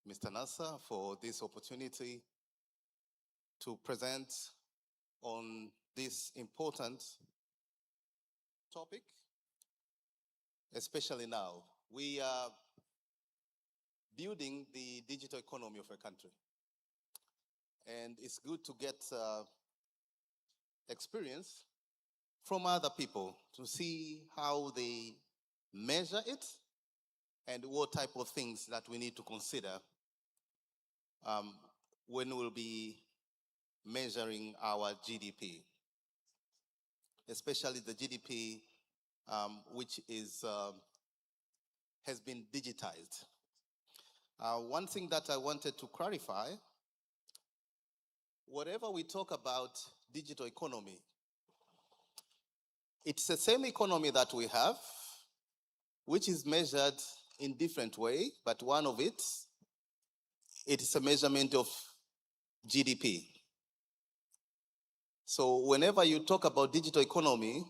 Mr. Nasser, for this opportunity to present on this important topic, especially now. We are building the digital economy of a country. And it's good to get experience from other people to see how they measure it and what type of things that we need to consider when we'll be measuring our GDP, especially the GDP which has been digitized. One thing that I wanted to clarify, whatever we talk about digital economy, it's the same economy that we have, which is measured in different way, but one of it is a measurement of GDP. So whenever you talk about digital economy,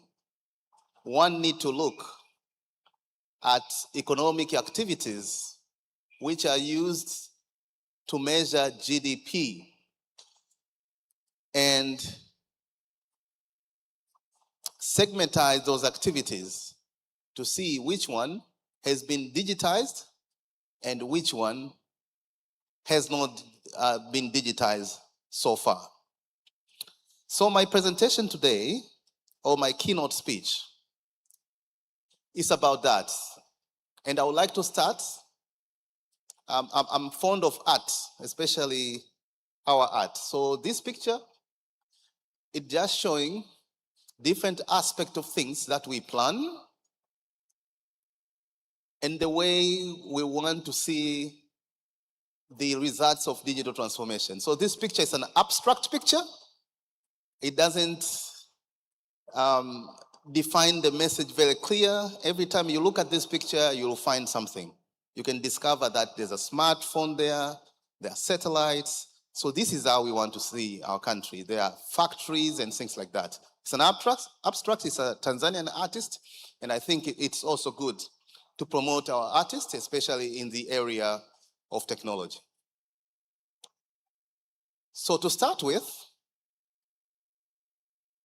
one need to look at economic activities which are used to measure GDP and segmentize those activities to see which one has been digitized and which one has not been digitized so far. So my presentation today, or my keynote speech, is about that. And I would like to start. I'm fond of art, especially our art. So this picture, it's just showing different aspects of things that we plan and the way we want to see the results of digital transformation. So this picture is an abstract picture. It doesn't define the message very clear. Every time you look at this picture, you'll find something. You can discover that there's a smartphone there are satellites. So this is how we want to see our country. There are factories and things like that. It's an abstract. It's a Tanzanian artist, and I think it's also good to promote our artists, especially in the area of technology. So to start with,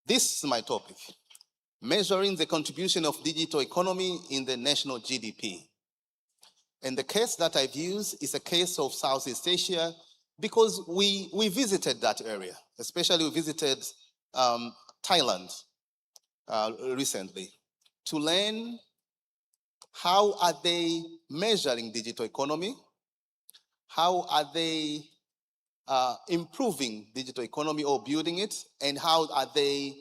this is my topic: measuring the contribution of digital economy in the national GDP. And the case that I've used is a case of Southeast Asia because we visited that area, especially we visited Thailand recently to learn how are they measuring digital economy, how are they improving digital economy or building it, and how are they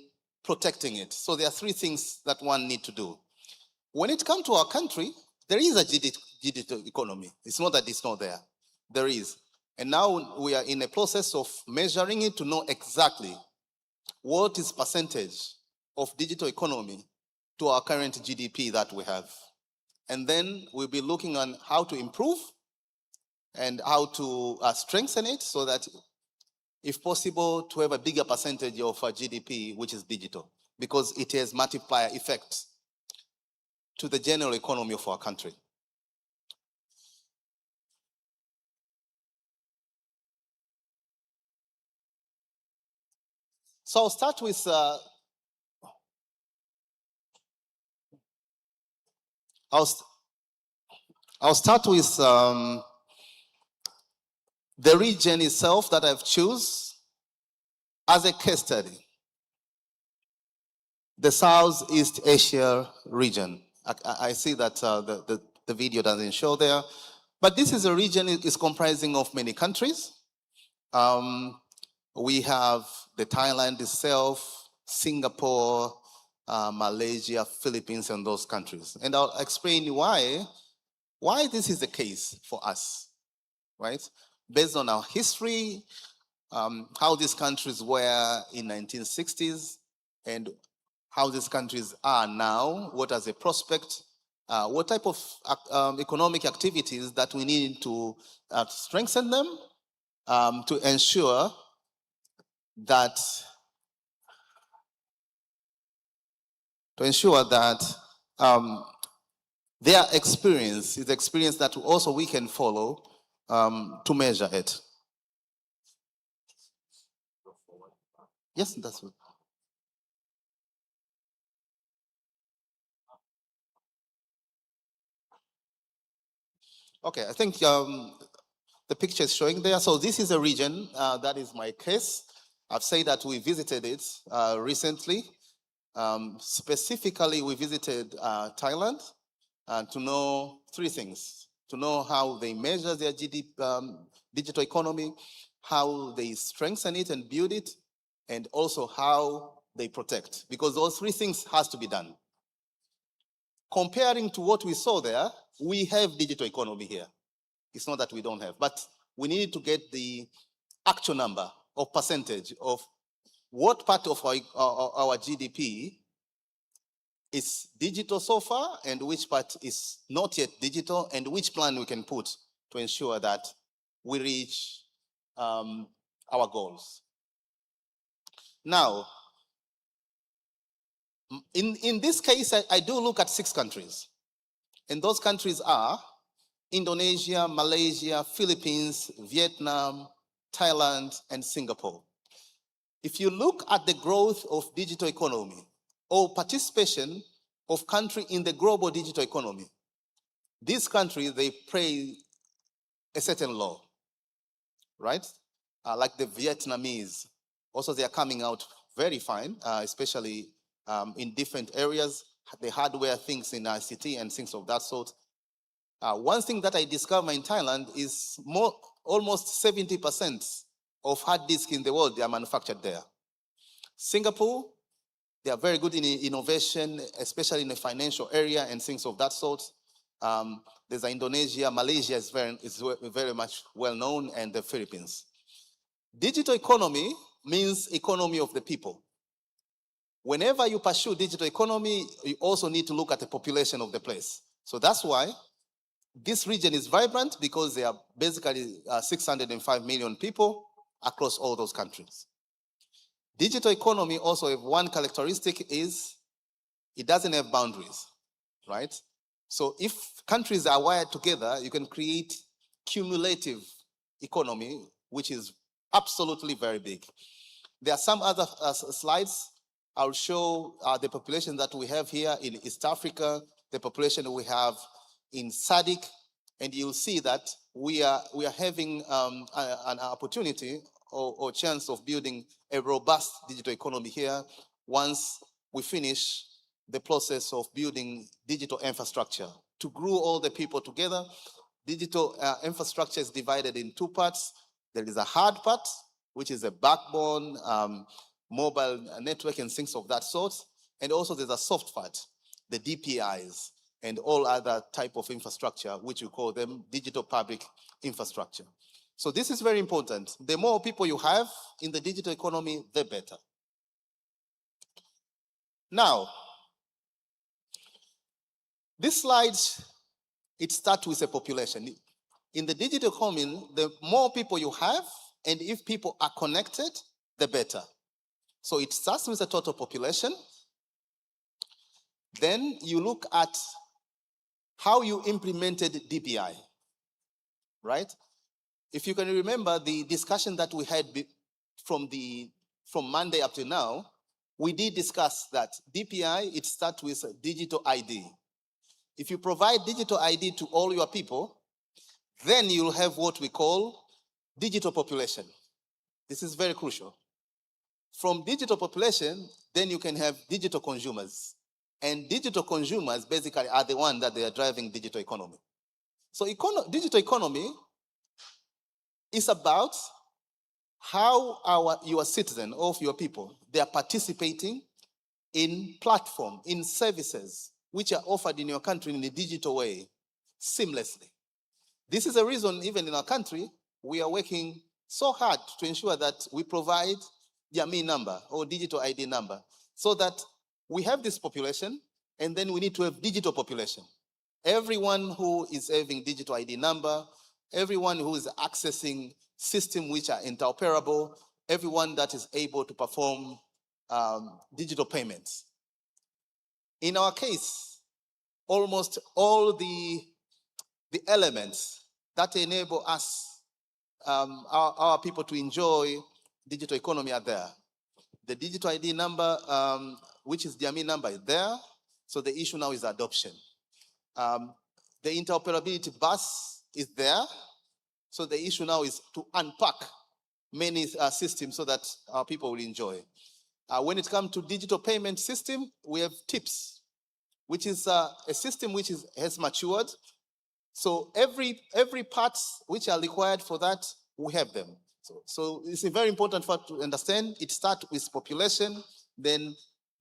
protecting it. So there are three things that one need to do. When it comes to our country, there is a digital economy. It's not that it's not there. There is. And now we are in a process of measuring it to know exactly what is percentage of digital economy to our current GDP that we have. And then we'll be looking on how to improve and how to strengthen it so that, if possible, to have a bigger percentage of our GDP which is digital, because it has multiplier effects to the general economy of our country. So I'll start with the region itself that I've chosen as a case study, the Southeast Asia region. I see that the video doesn't show there, but this is a region. It is comprising of many countries. We have the Thailand itself, Singapore, Malaysia, Philippines, and those countries. And I'll explain why this is the case for us, right? Based on our history, how these countries were in 1960s, and how these countries are now, what are the prospect, what type of economic activities that we need to strengthen them to ensure that their experience is experience that also we can follow to measure it. Yes, that's it. Okay, I think the picture is showing there. So this is a region, that is my case. I've said that we visited it recently. Specifically, we visited Thailand to know three things. To know how they measure their GDP, digital economy, how they strengthen it and build it, and also how they protect. Because those three things has to be done. Comparing to what we saw there, we have digital economy here. It's not that we don't have, but we need to get the actual number or percentage of what part of our GDP is digital so far and which part is not yet digital, and which plan we can put to ensure that we reach our goals. Now, in this case, I do look at 6 countries. And those countries are Indonesia, Malaysia, Philippines, Vietnam, Thailand, and Singapore. If you look at the growth of digital economy or participation of country in the global digital economy, these countries, they play a certain law, right? Like the Vietnamese, also they are coming out very fine, especially in different areas, the hardware things in ICT and things of that sort. One thing that I discovered in Thailand is almost 70% of hard disks in the world, they are manufactured there. Singapore, they are very good in innovation, especially in the financial area and things of that sort. There's Indonesia, Malaysia is very much well known, and the Philippines. Digital economy means economy of the people. Whenever you pursue digital economy, you also need to look at the population of the place. So that's why this region is vibrant, because there are basically 605 million people across all those countries. Digital economy also have one characteristic, is it doesn't have boundaries, right? So if countries are wired together, you can create cumulative economy, which is absolutely very big. There are some other slides. I'll show the population that we have here in East Africa, the population we have in SADC, and you'll see that we are having an opportunity or chance of building a robust digital economy here once we finish the process of building digital infrastructure. To glue all the people together, digital infrastructure is divided in 2 parts. There is a hard part, which is a backbone, mobile network and things of that sort. And also there's a soft part, the DPIs, and all other type of infrastructure, which we call them digital public infrastructure. So this is very important. The more people you have in the digital economy, the better. Now, this slide, it starts with a population. In the digital economy, the more people you have, and if people are connected, the better. So it starts with the total population. Then you look at how you implemented DPI, right? If you can remember the discussion that we had from Monday up to now, we did discuss that DPI, it starts with a digital ID. If you provide digital ID to all your people, then you'll have what we call digital population. This is very crucial. From digital population, then you can have digital consumers. And digital consumers basically are the ones that they are driving digital economy. So digital economy is about how your citizen, of your people, they are participating in platform, in services, which are offered in your country in a digital way, seamlessly. This is a reason, even in our country, we are working so hard to ensure that we provide Jamii number or digital ID number, so that we have this population, and then we need to have digital population. Everyone who is having digital ID number, everyone who is accessing systems which are interoperable, everyone that is able to perform digital payments. In our case, almost all the elements that enable us, our people to enjoy digital economy are there. The digital ID number, which is the AMI number, is there. So the issue now is adoption. The interoperability bus is there. So the issue now is to unpack many systems so that our people will enjoy. When it comes to digital payment system, we have TIPS, which is a system which has matured. So every parts which are required for that, we have them. So it's very important for us to understand. It starts with population, then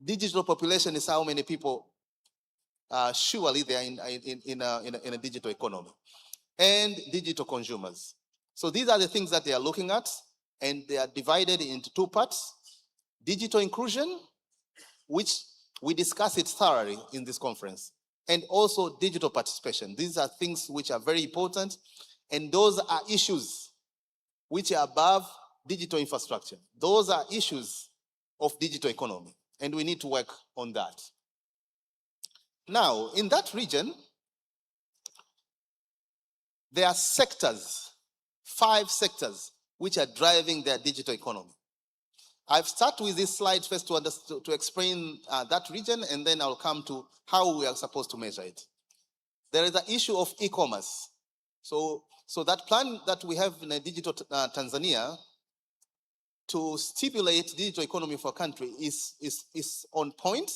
digital population is how many people surely they are in a digital economy, and digital consumers. So these are the things that they are looking at, and they are divided into two parts. Digital inclusion, which we discuss it thoroughly in this conference, and also digital participation. These are things which are very important, and those are issues which are above digital infrastructure. Those are issues of digital economy, and we need to work on that. Now, in that region, there are sectors, 5 sectors, which are driving their digital economy. I've started with this slide first to explain that region, and then I'll come to how we are supposed to measure it. There is an issue of e-commerce. So that plan that we have in a digital Tanzania to stimulate digital economy for a country is on point,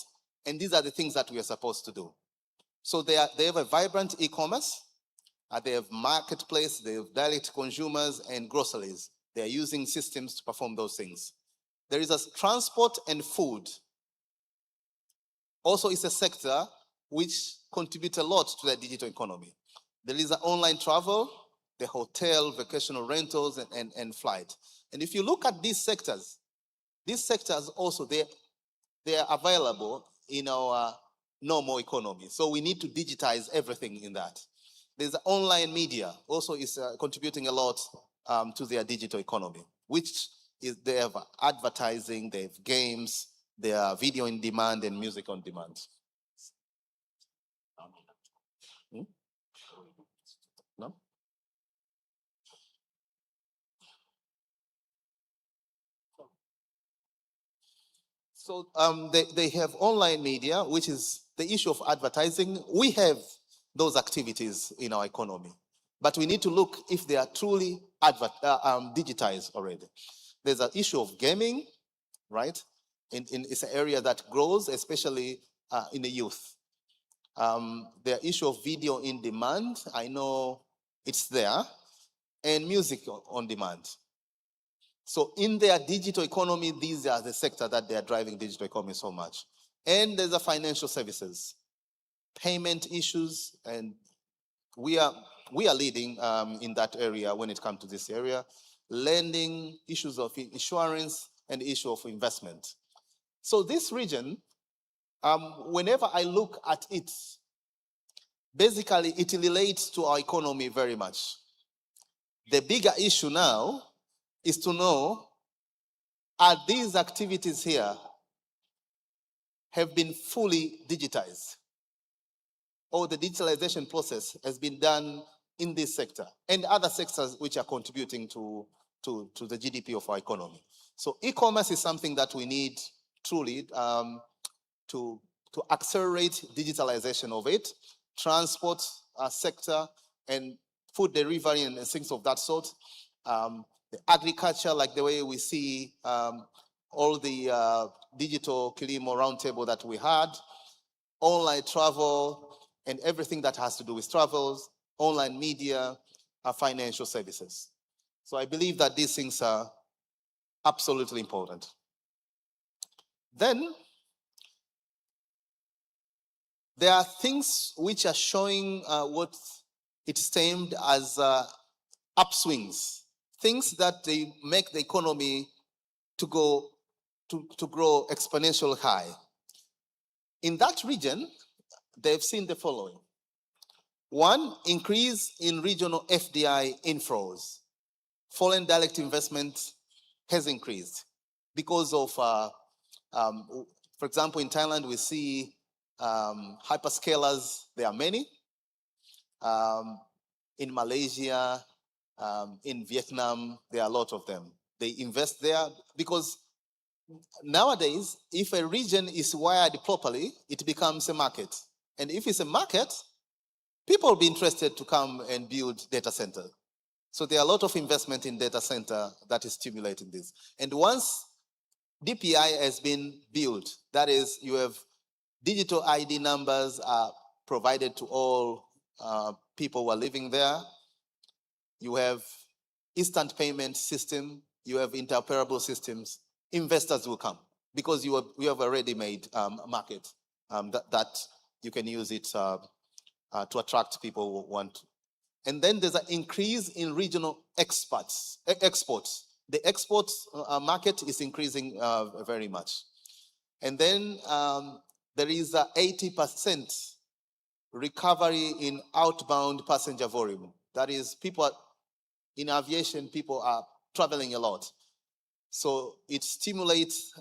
and these are the things that we are supposed to do. So they have a vibrant e-commerce, they have marketplace, they have direct consumers and groceries. They are using systems to perform those things. There is a transport and food. Also, it's a sector which contributes a lot to the digital economy. There is an online travel, the hotel, vacational rentals, and flight. And if you look at these sectors also, they are available in our normal economy. So we need to digitize everything in that. There's online media also is contributing a lot to their digital economy, which is they have advertising, they have games, they have video on demand and music on demand. No? So they have online media, which is the issue of advertising. We have those activities in our economy, but we need to look if they are truly digitized already. There's an issue of gaming, right? It's an area that grows, especially in the youth. The issue of video in demand, I know it's there, and music on demand. So in their digital economy, these are the sector that they are driving digital economy so much. And there's the financial services, payment issues, and we are leading in that area when it comes to this area. Lending, issues of insurance, and issue of investment. So this region, whenever I look at it, basically it relates to our economy very much. The bigger issue now is to know, are these activities here have been fully digitized? Or the digitalization process has been done in this sector and other sectors which are contributing to the GDP of our economy. So e-commerce is something that we need truly to accelerate digitalization of it. Transport sector and food delivery and things of that sort. The agriculture, like the way we see all the digital Kilimo roundtable that we had, online travel, and everything that has to do with travels, online media, financial services. So I believe that these things are absolutely important. Then, there are things which are showing what it's termed as upswings, things that they make the economy to grow exponentially high. In that region, they've seen the following. 1, increase in regional FDI inflows. Foreign direct investment has increased because of, for example, in Thailand, we see hyperscalers, there are many. in Malaysia, in Vietnam. There are a lot of them. They invest there because nowadays, if a region is wired properly, it becomes a market. And if it's a market, people will be interested to come and build data center. So there are a lot of investment in data center that is stimulating this. And once DPI has been built, that is, you have digital ID numbers are provided to all people who are living there. You have instant payment system. You have interoperable systems. Investors will come because you have already made market that you can use it to attract people who want. And then there's an increase in regional exports. The exports market is increasing very much. And then there is a 80% recovery in outbound passenger volume. That is, in aviation, people are traveling a lot. So it stimulates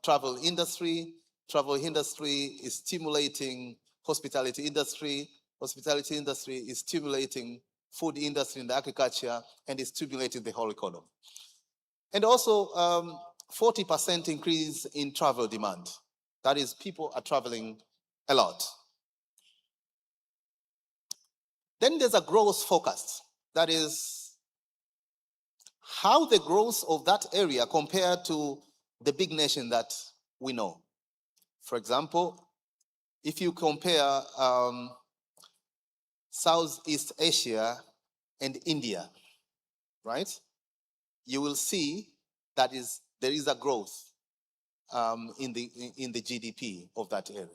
travel industry. Travel industry is stimulating hospitality industry. Hospitality industry is stimulating food industry and agriculture, and is stimulating the whole economy. And also 40% increase in travel demand. That is, people are traveling a lot. Then there's a growth forecast. That is how the growth of that area compared to the big nation that we know. For example, if you compare Southeast Asia and India, right? You will see that there is a growth in the GDP of that area.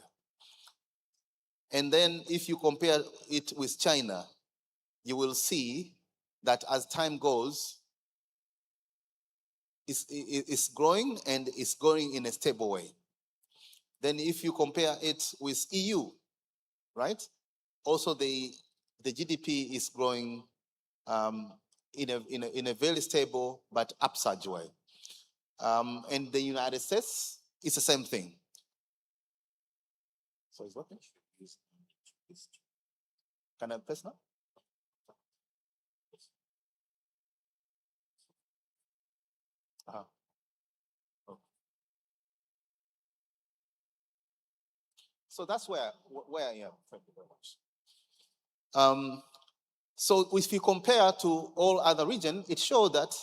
And then if you compare it with China, you will see that as time goes, it's growing, and it's growing in a stable way. Then if you compare it with EU, right? Also the GDP is growing in a very stable but upsurge way. And the United States is the same thing. So it's working? Can I press now? Oh. So that's where I am. Thank you very much. So if you compare to all other regions, it shows that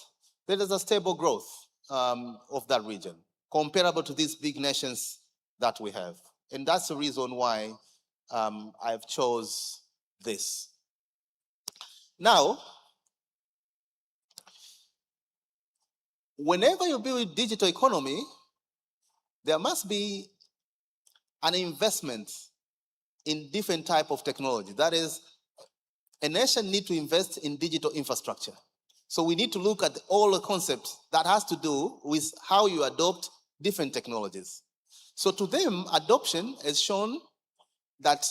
there is a stable growth of that region, comparable to these big nations that we have. And that's the reason why I've chose this. Now, whenever you build digital economy, there must be an investment in different type of technology. That is, a nation needs to invest in digital infrastructure. So we need to look at all the concepts that has to do with how you adopt different technologies. So to them, adoption has shown that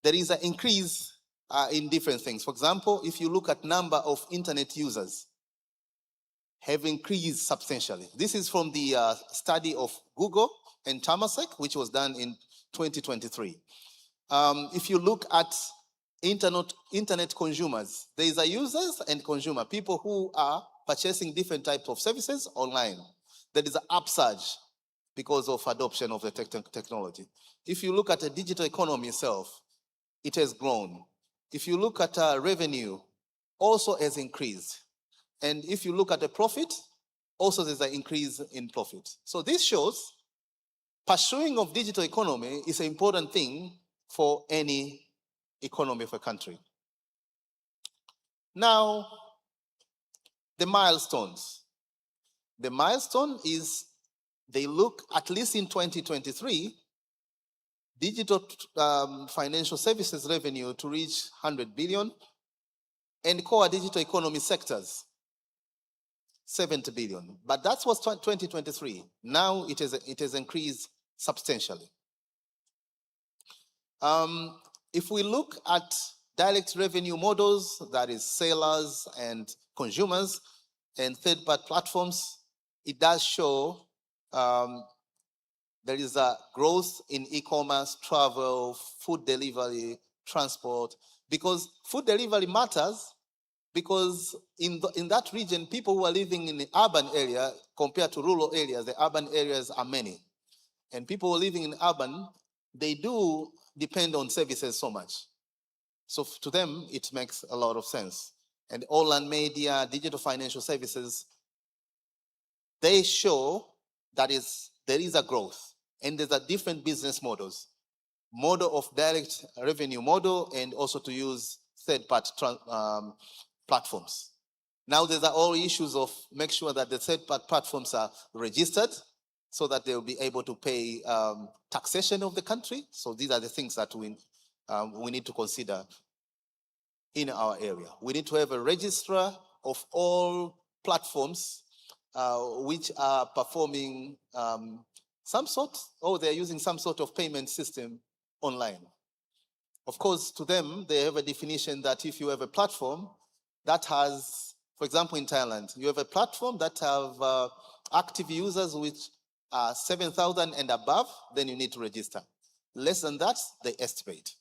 there is an increase in different things. For example, if you look at number of internet users have increased substantially. This is from the study of Google and Temasek, which was done in 2023. If you look at internet consumers, there is a users and consumer, people who are purchasing different types of services online. There is an upsurge because of adoption of the technology. If you look at the digital economy itself, it has grown. If you look at revenue, also has increased. And if you look at the profit, also there's an increase in profit. So this shows pursuing of digital economy is an important thing for any economy of a country. Now, the milestones. The milestone is, they look, at least in 2023, digital financial services revenue to reach 100 billion, and core digital economy sectors, 70 billion. But that was 2023. Now it has increased substantially. If we look at direct revenue models, that is sellers and consumers and third-party platforms, it does show there is a growth in e-commerce, travel, food delivery, transport, Because food delivery matters, because in that region, people who are living in the urban area compared to rural areas, the urban areas are many. And people who are living in urban, they do depend on services so much. So to them, it makes a lot of sense. And online media, digital financial services, they show that there is a growth, and there's a different business models. Model of direct revenue model, and also to use third-party platforms. Now there's all issues of make sure that the third-party platforms are registered so that they'll be able to pay taxation of the country. So these are the things that we need to consider in our area. We need to have a registrar of all platforms which are performing some sort, or they're using some sort of payment system online. Of course, to them, they have a definition that if you have a platform that has, for example, in Thailand, you have a platform that have active users which are 7,000 and above, then you need to register. Less than that, they estimate.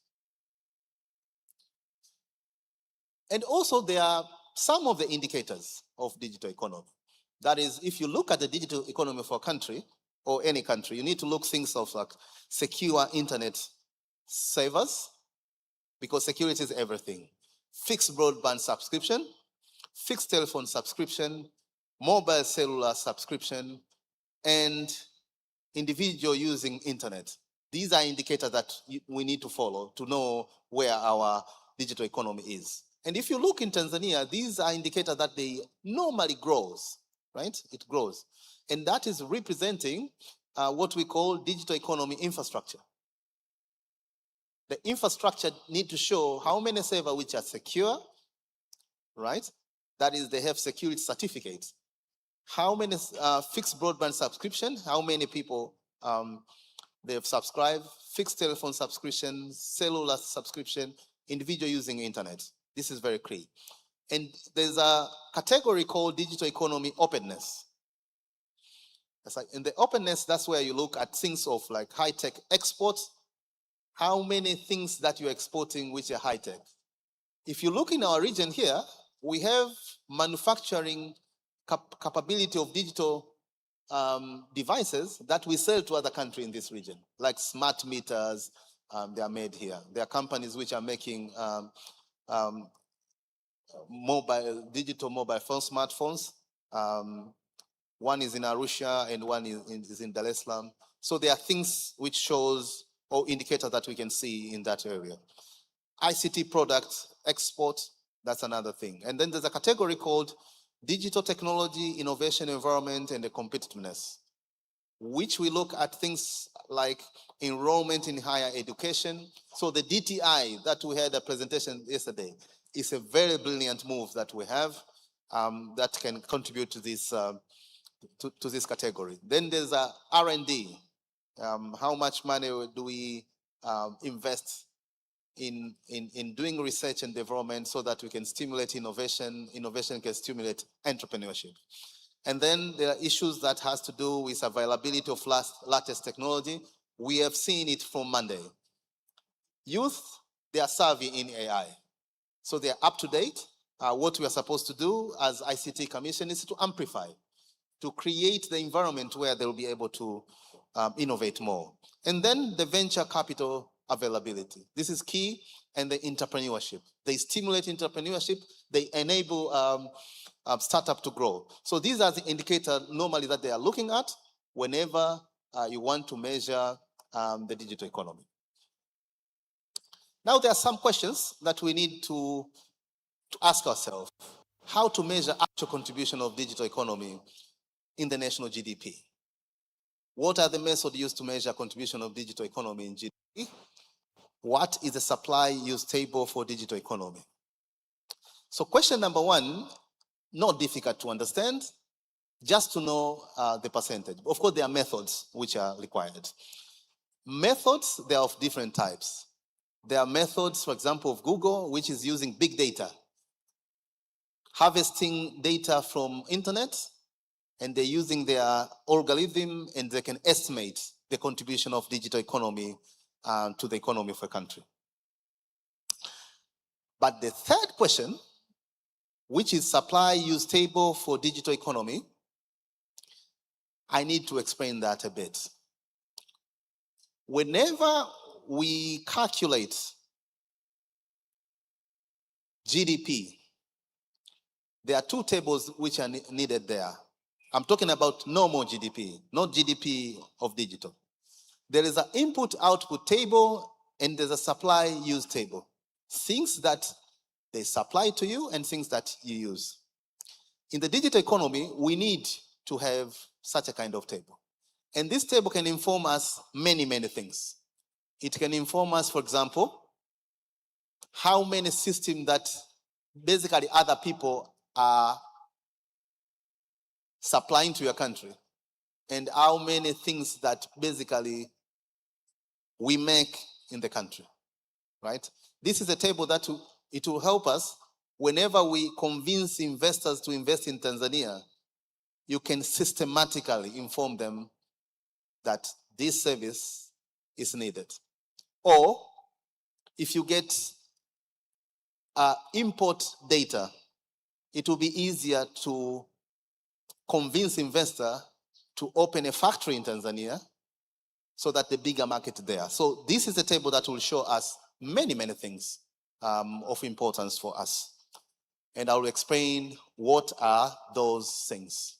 And also, there are some of the indicators of digital economy. That is, if you look at the digital economy for a country, or any country, you need to look things of like secure internet servers, because security is everything. Fixed broadband subscription, fixed telephone subscription, mobile cellular subscription, and individual using internet. These are indicators that we need to follow to know where our digital economy is. And if you look in Tanzania, these are indicators that they normally grows, right? It grows. And that is representing what we call digital economy infrastructure. The infrastructure need to show how many servers which are secure, right? That is, they have security certificates. How many fixed broadband subscription, how many people they have subscribed, fixed telephone subscription, cellular subscription, individual using internet. This is very clear. And there's a category called digital economy openness. It's like in the openness, that's where you look at things of like high-tech export. How many things that you're exporting which are high-tech? If you look in our region here, we have manufacturing capability of digital devices that we sell to other countries in this region, like smart meters. They are made here. There are companies which are making digital mobile phone, smartphones. One is in Arusha and one is in Dar es Salaam. So there are things which shows or indicators that we can see in that area. ICT product export, that's another thing. And then there's a category called digital technology, innovation, environment, and the competitiveness, which we look at things like enrollment in higher education. So the DTI that we had a presentation yesterday is a very brilliant move that we have that can contribute to this to this category. Then there's a R&D. How much money do we invest in doing research and development so that we can stimulate innovation? Innovation can stimulate entrepreneurship. And then there are issues that has to do with availability of latest technology. We have seen it from Monday. Youth, they are savvy in AI. So they are up to date. What we are supposed to do as ICT Commission is to amplify, to create the environment where they will be able to innovate more. And then the venture capital availability. This is key, and the entrepreneurship. They stimulate entrepreneurship. They enable startup to grow. So these are the indicators normally that they are looking at whenever you want to measure the digital economy. Now there are some questions that we need to ask ourselves. How to measure actual contribution of digital economy in the national GDP? What are the methods used to measure contribution of digital economy in GDP? What is the supply use table for digital economy? So question number one, not difficult to understand, just to know the percentage. Of course, there are methods which are required. Methods, they are of different types. There are methods, for example, of Google, which is using big data, harvesting data from internet, and they're using their algorithm, and they can estimate the contribution of digital economy to the economy of a country. But the third question, which is supply use table for digital economy, I need to explain that a bit. Whenever we calculate GDP, there are two tables which are needed there. I'm talking about normal GDP, not GDP of digital. There is an input-output table and there's a supply-use table. Things that they supply to you and things that you use. In the digital economy, we need to have such a kind of table. And this table can inform us many, many things. It can inform us, for example, how many systems that basically other people are supplying to your country, and how many things that basically we make in the country, right? This is a table that it will help us whenever we convince investors to invest in Tanzania. You can systematically inform them that this service is needed. Or if you get import data, it will be easier to convince investor to open a factory in Tanzania so that the bigger market there. So this is a table that will show us many, many things of importance for us. And I will explain what are those things.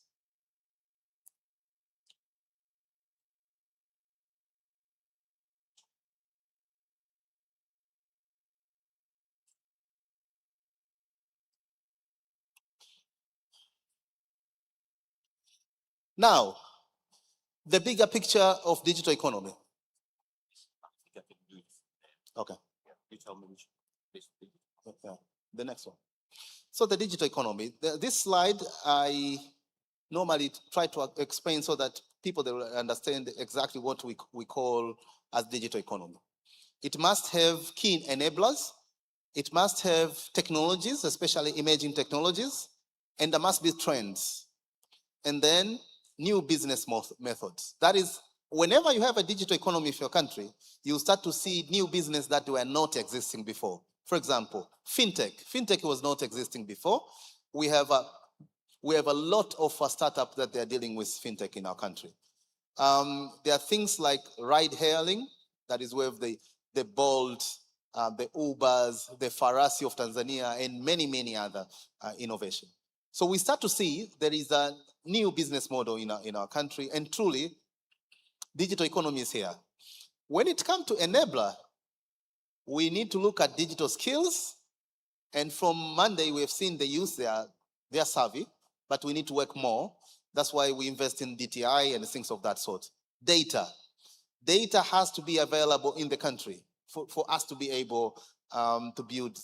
Now, the bigger picture of digital economy. Okay. Yeah, the next one. So the digital economy. This slide, I normally try to explain so that people they will understand exactly what we call as digital economy. It must have key enablers. It must have technologies, especially emerging technologies, and there must be trends. And then new business methods. That is, whenever you have a digital economy of your country, you start to see new business that were not existing before. For example, fintech. Fintech was not existing before. We have a lot of startups that they're dealing with fintech in our country. There are things like ride hailing, that is where the Bolt, the Ubers, the Farasi of Tanzania, and many, many other innovation. So we start to see there is a new business model in our country, and truly, digital economy is here. When it comes to enabler, we need to look at digital skills, and from Monday we have seen the youth, they are savvy, but we need to work more. That's why we invest in DTI and things of that sort. Data has to be available in the country for us to be able to build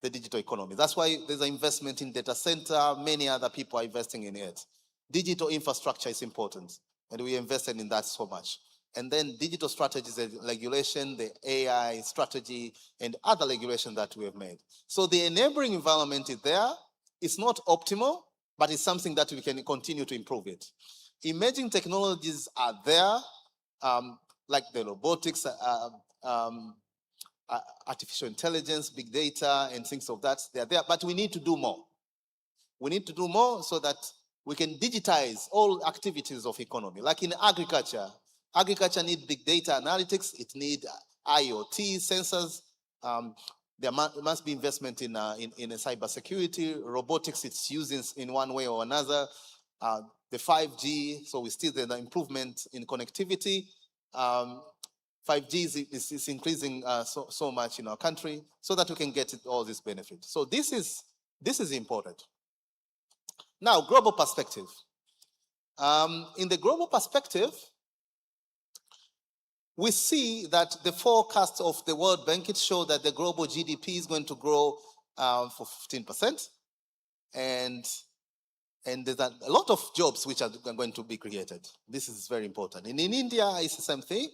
the digital economy. That's why there's an investment in data center. Many other people are investing in it. Digital infrastructure is important, and we invested in that so much. And then digital strategies and regulation, the AI strategy, and other regulation that we have made. So the enabling environment is there. It's not optimal, but it's something that we can continue to improve it. Emerging technologies are there, like the robotics, artificial intelligence, big data, and things of that. They're there, but we need to do more. We need to do more so that we can digitize all activities of economy. Like in agriculture needs big data analytics. It needs IoT sensors. There must be investment in cybersecurity. Robotics, it's used in one way or another. The 5G, so we still see the improvement in connectivity. 5G is increasing so much in our country so that we can get all this benefit. So this is important. Now, global perspective. In the global perspective, we see that the forecasts of the World Bank show that the global GDP is going to grow for 15%. And there's a lot of jobs which are going to be created. This is very important. And in India, it's the same thing.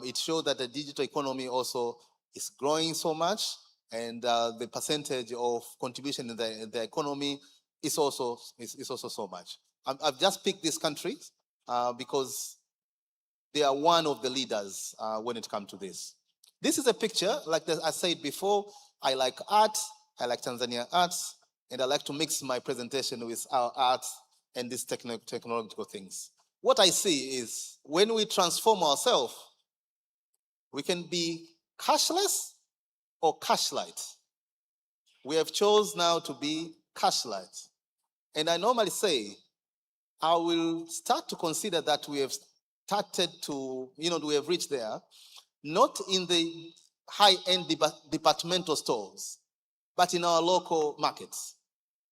It shows that the digital economy also is growing so much, and the percentage of contribution in the economy is also so much. I've just picked these countries because they are one of the leaders when it comes to this. This is a picture, like I said before, I like art, I like Tanzania arts, and I like to mix my presentation with our art and these technological things. What I see is when we transform ourselves, we can be cashless or cashlight. We have chosen now to be cashlight. And I normally say, I will start to consider that we have started to, we have reached there, not in the high-end departmental stores, but in our local markets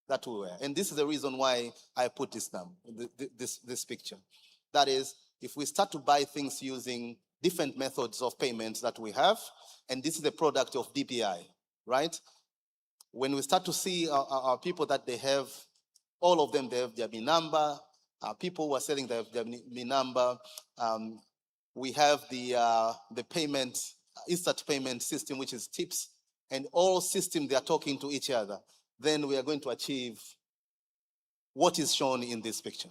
that we were. And this is the reason why I put this down, this picture. That is, if we start to buy things using different methods of payments that we have, and this is the product of DPI, right? When we start to see our people that they have, all of them, they have their B number, people who are selling their B number, we have the payment, instant payment system, which is tips, and all systems, they are talking to each other. Then we are going to achieve what is shown in this picture.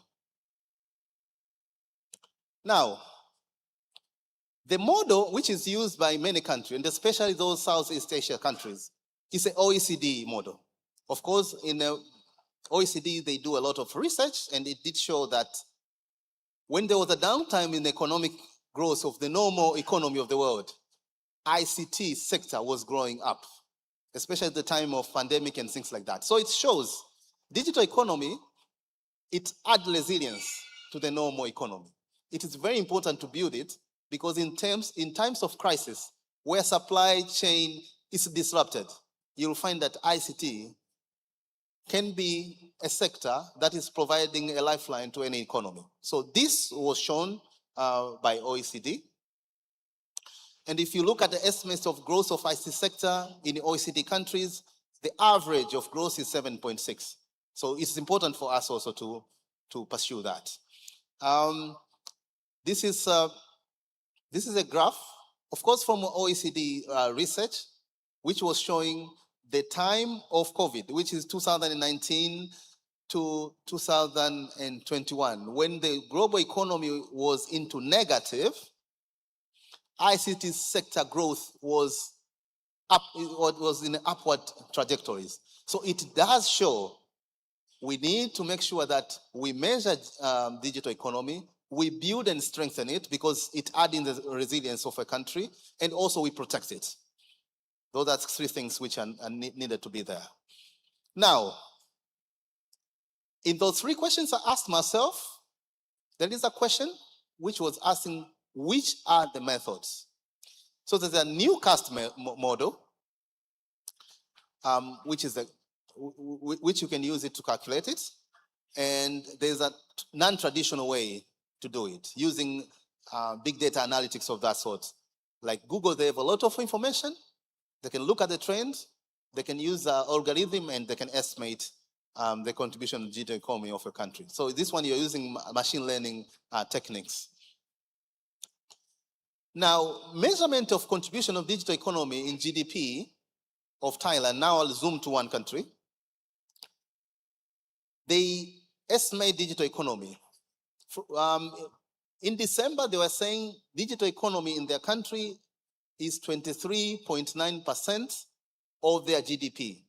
Now, the model which is used by many countries, and especially those Southeast Asia countries, is an OECD model. Of course, in the OECD, they do a lot of research, and it did show that when there was a downtime in the economic growth of the normal economy of the world, ICT sector was growing up, especially at the time of pandemic and things like that. So it shows digital economy, it adds resilience to the normal economy. It is very important to build it because in times of crisis, where supply chain is disrupted, you'll find that ICT can be a sector that is providing a lifeline to any economy. So this was shown by OECD. And if you look at the estimates of growth of ICT sector in OECD countries, the average of growth is 7.6. So it's important for us also to pursue that. This is a graph, of course, from OECD research, which was showing the time of COVID, which is 2019 to 2021. When the global economy was into negative, ICT sector growth was in upward trajectories. So it does show we need to make sure that we measure digital economy, we build and strengthen it because it adds in the resilience of a country, and also we protect it. Those are three things which are needed to be there. Now, in those three questions I asked myself, there is a question which was asking, which are the methods? So there's a new customer model, which you can use it to calculate it. And there's a non-traditional way to do it, using big data analytics of that sort. Like Google, they have a lot of information. They can look at the trends, they can use algorithm, and they can estimate the contribution to digital economy of a country. So this one, you're using machine learning techniques. Now, measurement of contribution of digital economy in GDP of Thailand, now I'll zoom to one country. They estimate digital economy. In December, they were saying digital economy in their country is 23.9% of their GDP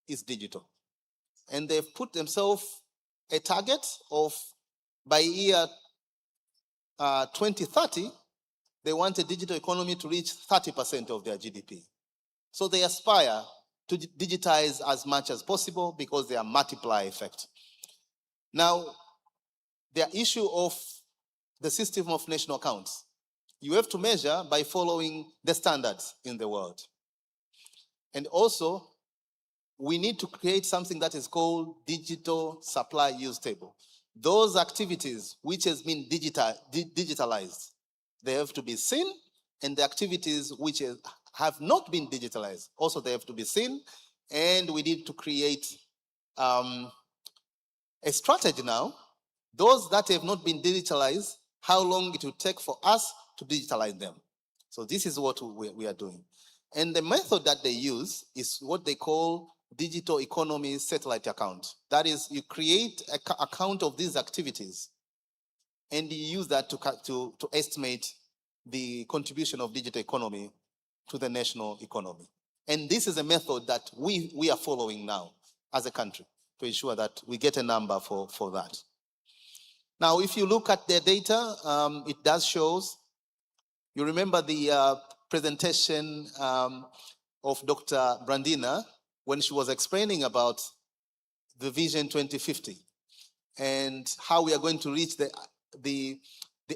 is digital. And they've put themselves a target of, by year 2030, they want a digital economy to reach 30% of their GDP. So they aspire to digitize as much as possible because they are multiply effect. Now, the issue of the system of national accounts, you have to measure by following the standards in the world. And also, we need to create something that is called digital supply use table. Those activities which has been digitalized, they have to be seen, and the activities which have not been digitalized, also they have to be seen, and we need to create a strategy now. Those that have not been digitalized, how long it will take for us to digitalize them. So this is what we are doing. And the method that they use is what they call digital economy satellite account. That is, you create an account of these activities and you use that to estimate the contribution of digital economy to the national economy. And this is a method that we are following now as a country to ensure that we get a number for that. Now, if you look at the data, it does shows. You remember the presentation of Dr. Brandina when she was explaining about the Vision 2050 and how we are going to reach the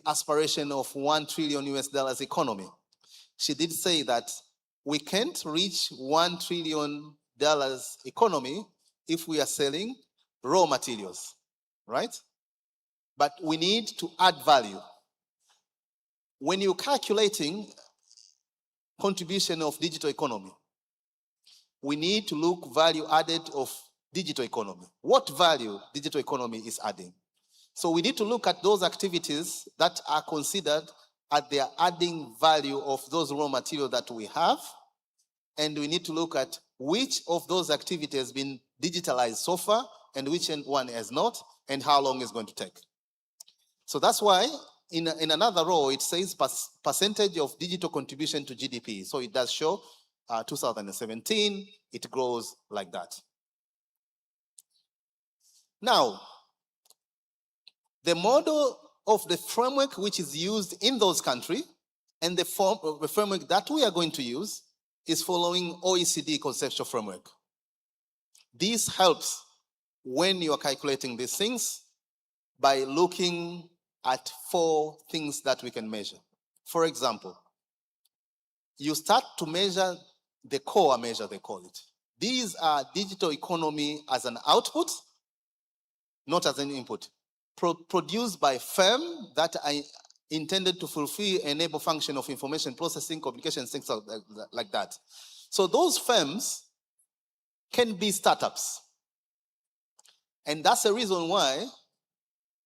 aspiration of $1 trillion US economy. She did say that we can't reach $1 trillion economy if we are selling raw materials, right? But we need to add value. When you're calculating contribution of digital economy, we need to look value added of digital economy. What value digital economy is adding? So we need to look at those activities that are considered as they are adding value of those raw materials that we have, and we need to look at which of those activities has been digitalized so far and which one has not, and how long it's going to take. So that's why in another row it says percentage of digital contribution to GDP. So it does show 2017, it grows like that. Now, the model of the framework which is used in those countries and the framework that we are going to use is following OECD conceptual framework. This helps when you are calculating these things by looking at 4 things that we can measure. For example, you start to measure the core measure, they call it. These are digital economy as an output, not as an input, produced by firm that are intended to fulfill enable function of information processing, communication, things like that. So those firms can be startups. And that's the reason why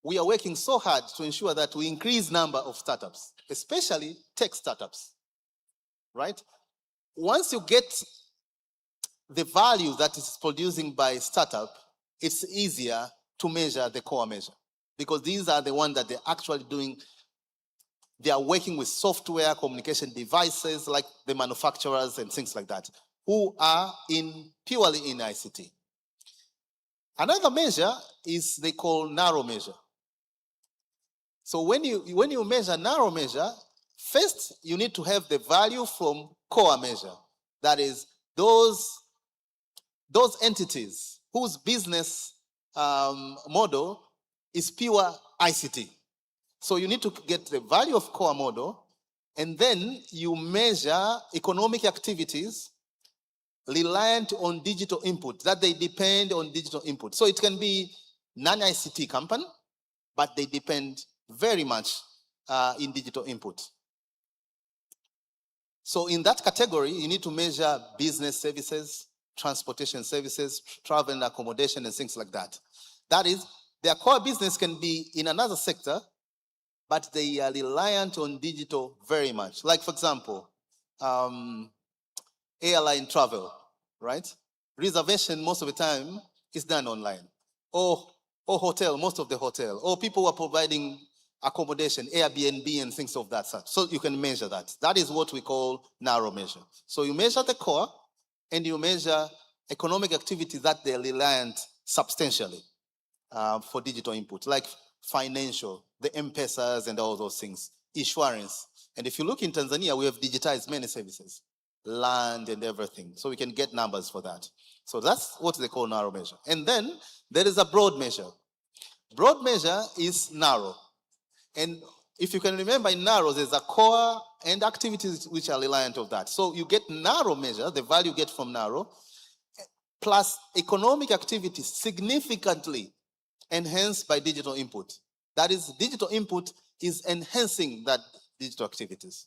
we are working so hard to ensure that we increase number of startups, especially tech startups, right? Once you get the value that is producing by startup, it's easier to measure the core measure because these are the ones that they're actually doing. They are working with software, communication devices like the manufacturers and things like that, who are purely in ICT. Another measure is they call narrow measure. So when you measure narrow measure, first you need to have the value from core measure. That is those entities whose business model is pure ICT. So you need to get the value of core model, and then you measure economic activities reliant on digital input, that they depend on digital input. So it can be non-ICT company, but they depend very much in digital input. So in that category, you need to measure business services, transportation services, travel and accommodation, and things like that. That is, their core business can be in another sector, but they are reliant on digital very much. Like, for example, airline travel, right? Reservation most of the time is done online. Or hotel, most of the hotel. Or people who are providing accommodation, Airbnb and things of that sort. So you can measure that. That is what we call narrow measure. So you measure the core and you measure economic activities that they're reliant substantially for digital input, like financial, the M-Pesas and all those things, insurance. And if you look in Tanzania, we have digitized many services, land and everything. So we can get numbers for that. So that's what they call narrow measure. And then there is a broad measure. Broad measure is narrow. And if you can remember, in narrow, there's a core and activities which are reliant of that. So you get narrow measure, the value you get from narrow, plus economic activities significantly enhanced by digital input. That is, digital input is enhancing that digital activities.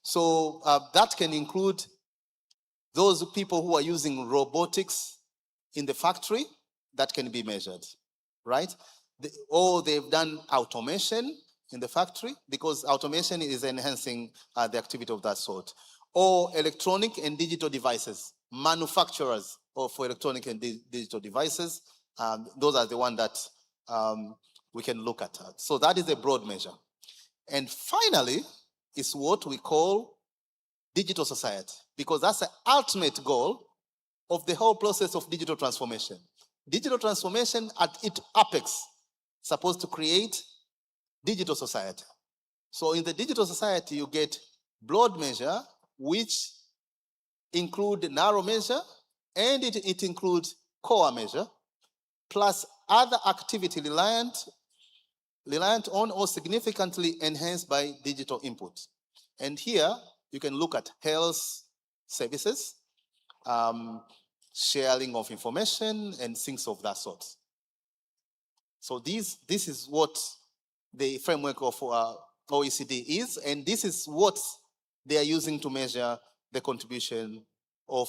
So that can include those people who are using robotics in the factory, that can be measured, right? Or they've done automation in the factory, because automation is enhancing the activity of that sort. Or electronic and digital devices, manufacturers for electronic and digital devices, those are the ones that we can look at. So that is a broad measure. And finally, is what we call digital society, because that's the ultimate goal of the whole process of digital transformation. Digital transformation at its apex supposed to create digital society. So in the digital society, you get broad measure, which include narrow measure, and it includes core measure, plus other activity reliant on or significantly enhanced by digital input. And here, you can look at health services, sharing of information, and things of that sort. So this is what the framework of OECD is, and this is what they are using to measure the contribution of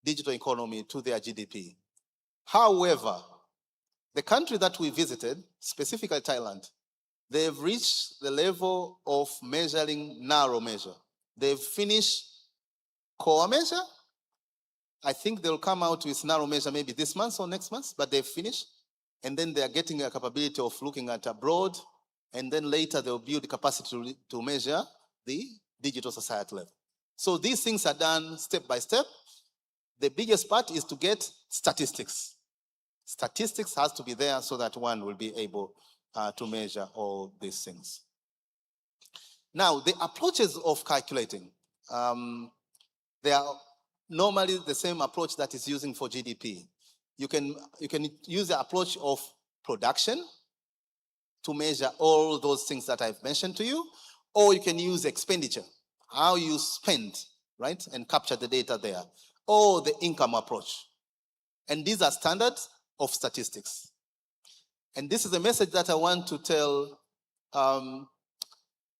digital economy to their GDP. However, the country that we visited, specifically Thailand, they've reached the level of measuring narrow measure. They've finished core measure. I think they'll come out with narrow measure maybe this month or next month, but they've finished. And then they're getting a capability of looking at abroad, and then later they'll build the capacity to measure the digital society level. So these things are done step by step. The biggest part is to get statistics. Statistics has to be there so that one will be able to measure all these things. Now, the approaches of calculating, they are normally the same approach that is using for GDP. You can use the approach of production to measure all those things that I've mentioned to you, or you can use expenditure, how you spend, right, and capture the data there, or the income approach. And these are standards of statistics. And this is a message that I want to tell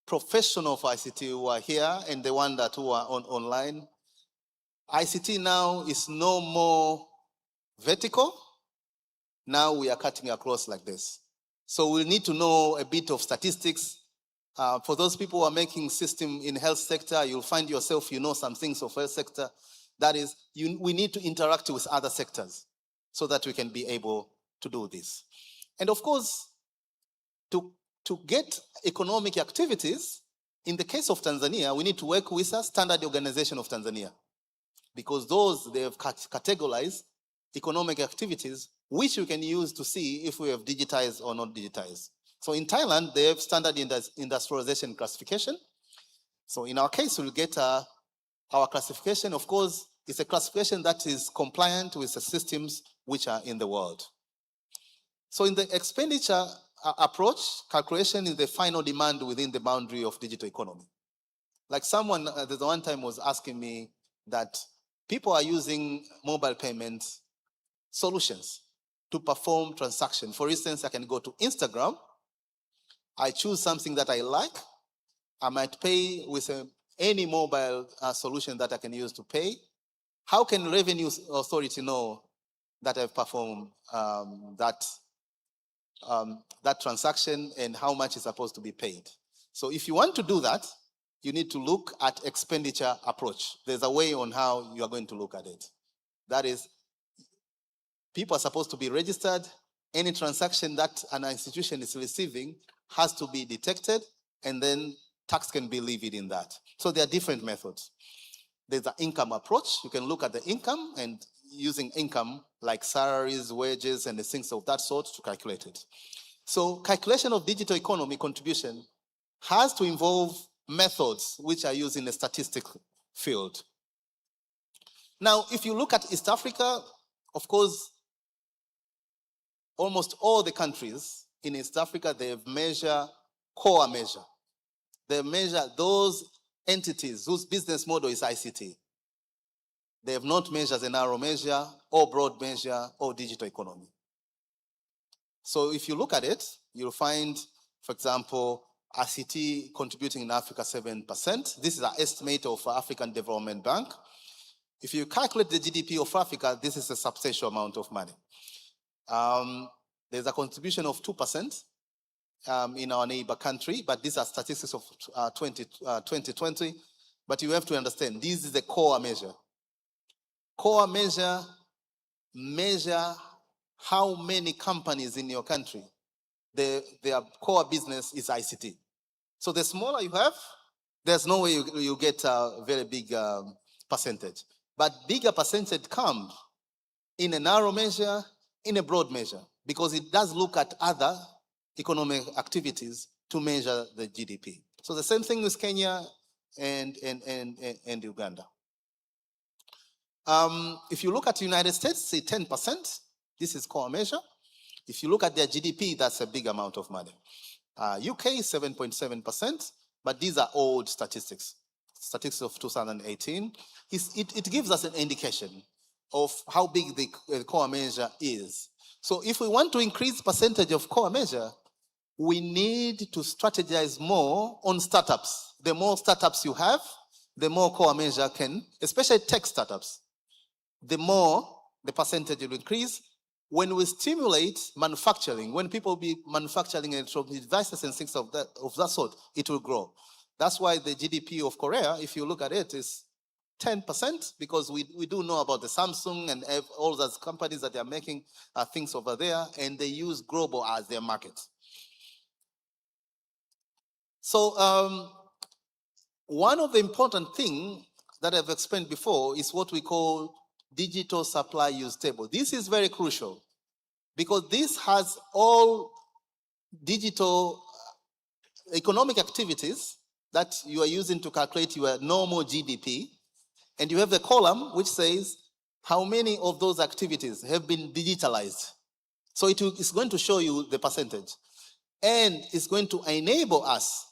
professionals of ICT who are here and the one that who are online. ICT now is no more vertical. Now we are cutting across like this. So we need to know a bit of statistics. For those people who are making system in health sector, you'll find yourself, you know some things of health sector. That is, we need to interact with other sectors so that we can be able to do this. And of course, to get economic activities, in the case of Tanzania, we need to work with a standard organization of Tanzania, because those, they have categorized economic activities which you can use to see if we have digitized or not digitized. So in Thailand, they have standard industrialization classification. So in our case, we'll get our classification. Of course, it's a classification that is compliant with the systems which are in the world. So in the expenditure approach, calculation is the final demand within the boundary of digital economy. Like someone, there's one time was asking me that people are using mobile payment solutions to perform transactions. For instance, I can go to Instagram, I choose something that I like, I might pay with any mobile solution that I can use to pay. How can revenue authority know that I've performed that transaction and how much is supposed to be paid? So if you want to do that, you need to look at expenditure approach. There's a way on how you are going to look at it. That is, people are supposed to be registered. Any transaction that an institution is receiving has to be detected, and then tax can be levied in that. So there are different methods. There's an income approach. You can look at the income and using income like salaries, wages, and the things of that sort to calculate it. So calculation of digital economy contribution has to involve methods which are used in the statistical field. Now, if you look at East Africa, of course, almost all the countries in East Africa, they've measured core measure. They measure those entities whose business model is ICT. They have not measured a narrow measure or broad measure or digital economy. So if you look at it, you'll find, for example, ICT contributing in Africa 7%. This is our estimate of African Development Bank. If you calculate the GDP of Africa, this is a substantial amount of money. There's a contribution of 2% in our neighbor country, but these are statistics of 2020. But you have to understand, this is the core measure. Core measure how many companies in your country, their core business is ICT. So the smaller you have, there's no way you get a very big percentage. But bigger percentage comes in a narrow measure, in a broad measure, because it does look at other economic activities to measure the GDP. So the same thing with Kenya and Uganda. If you look at the United States, say 10%, this is core measure. If you look at their GDP, that's a big amount of money. UK 7.7%, but these are old statistics of 2018. It gives us an indication of how big the core measure is. So if we want to increase percentage of core measure, we need to strategize more on startups. The more startups you have, the more core measure can, especially tech startups, the more the percentage will increase. When we stimulate manufacturing, when people be manufacturing electronic devices and things of that sort, it will grow. That's why the GDP of Korea, if you look at it, is 10%, because we do know about the Samsung and all those companies that are making things over there, and they use global as their market. So one of the important things that I've explained before is what we call digital supply use table. This is very crucial because this has all digital economic activities that you are using to calculate your normal GDP. And you have the column which says how many of those activities have been digitalized. So it's going to show you the percentage. And it's going to enable us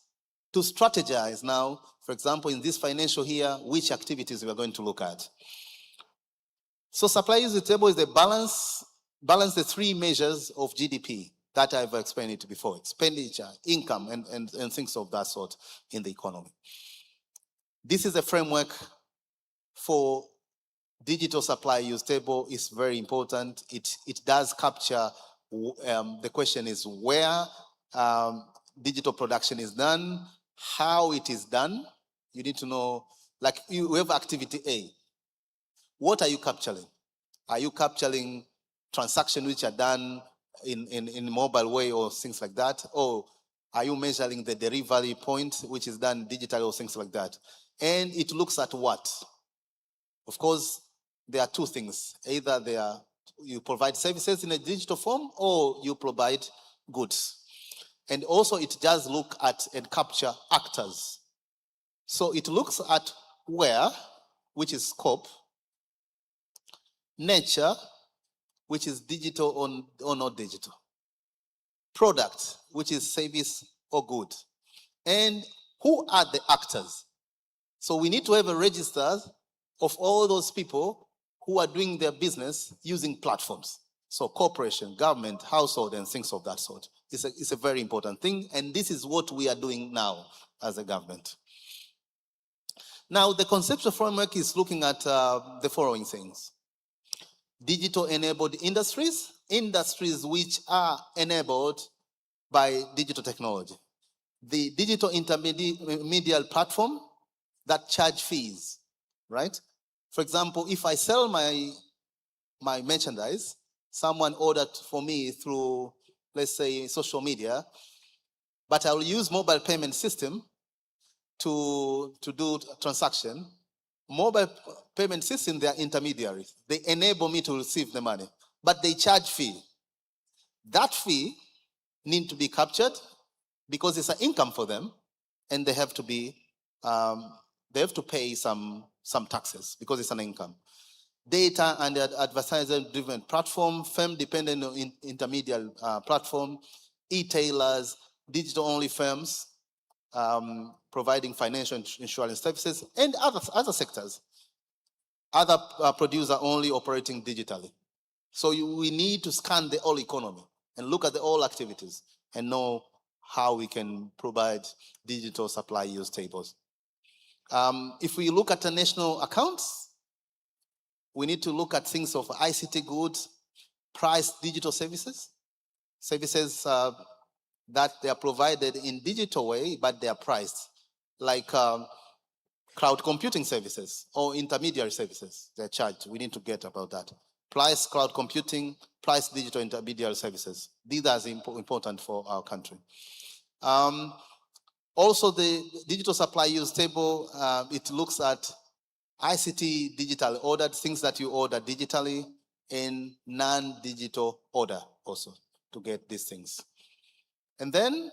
to strategize now, for example, in this financial year, which activities we are going to look at. So supply use table is the balance the three measures of GDP that I've explained it before: expenditure, income, and things of that sort in the economy. This is a framework for digital supply use table. Is very important. It does capture, the question is where digital production is done, how it is done. You need to know, like you have activity A. What are you capturing? Are you capturing transactions which are done in mobile way or things like that? Or are you measuring the delivery point which is done digitally or things like that? And it looks at what? Of course, there are two things. Either you provide services in a digital form or you provide goods. And also it does look at and capture actors. So it looks at where, which is scope, nature, which is digital or not digital, product, which is service or good, and who are the actors. So we need to have a register of all those people who are doing their business using platforms. So corporation, government, household, and things of that sort. It's a very important thing, and this is what we are doing now as a government. Now, the conceptual framework is looking at the following things. Digital-enabled industries which are enabled by digital technology. The digital intermediate platform that charge fees, right? For example, if I sell my merchandise, someone ordered for me through, let's say, social media, but I will use mobile payment system to do transaction. Mobile payment system, they are intermediaries. They enable me to receive the money, but they charge fee. That fee need to be captured because it's an income for them, and they have to pay some taxes because it's an income. Data and advertiser-driven platform, firm-dependent on intermediate platform, e-tailers, digital-only firms, providing financial insurance services, and other sectors. Other producers only operating digitally. So we need to scan the whole economy and look at the all activities and know how we can provide digital supply use tables. If we look at the national accounts, we need to look at things of ICT goods, price digital services that they are provided in digital way, but they are priced, like cloud computing services or intermediary services. They're charged. We need to get about that. Price cloud computing, price digital intermediary services. These are important for our country. Also, the digital supply use table, it looks at ICT digital ordered, things that you order digitally, and non-digital order also to get these things. And then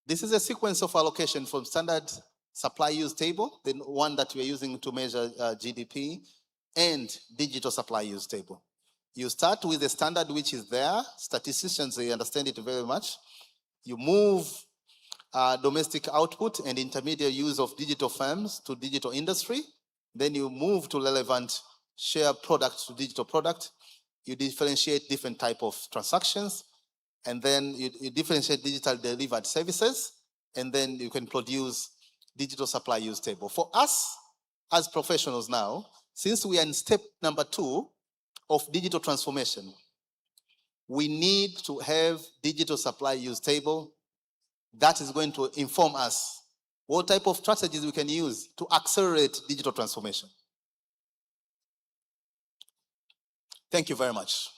this is a sequence of allocation from standard supply use table, the one that we are using to measure GDP, and digital supply use table. You start with the standard which is there. Statisticians, they understand it very much. You move domestic output and intermediate use of digital firms to digital industry. Then you move to relevant share product to digital product. You differentiate different type of transactions. And then you differentiate digital delivered services. And then you can produce digital supply use table. For us as professionals now, since we are in step number 2 of digital transformation, we need to have digital supply use table that is going to inform us what type of strategies we can use to accelerate digital transformation. Thank you very much.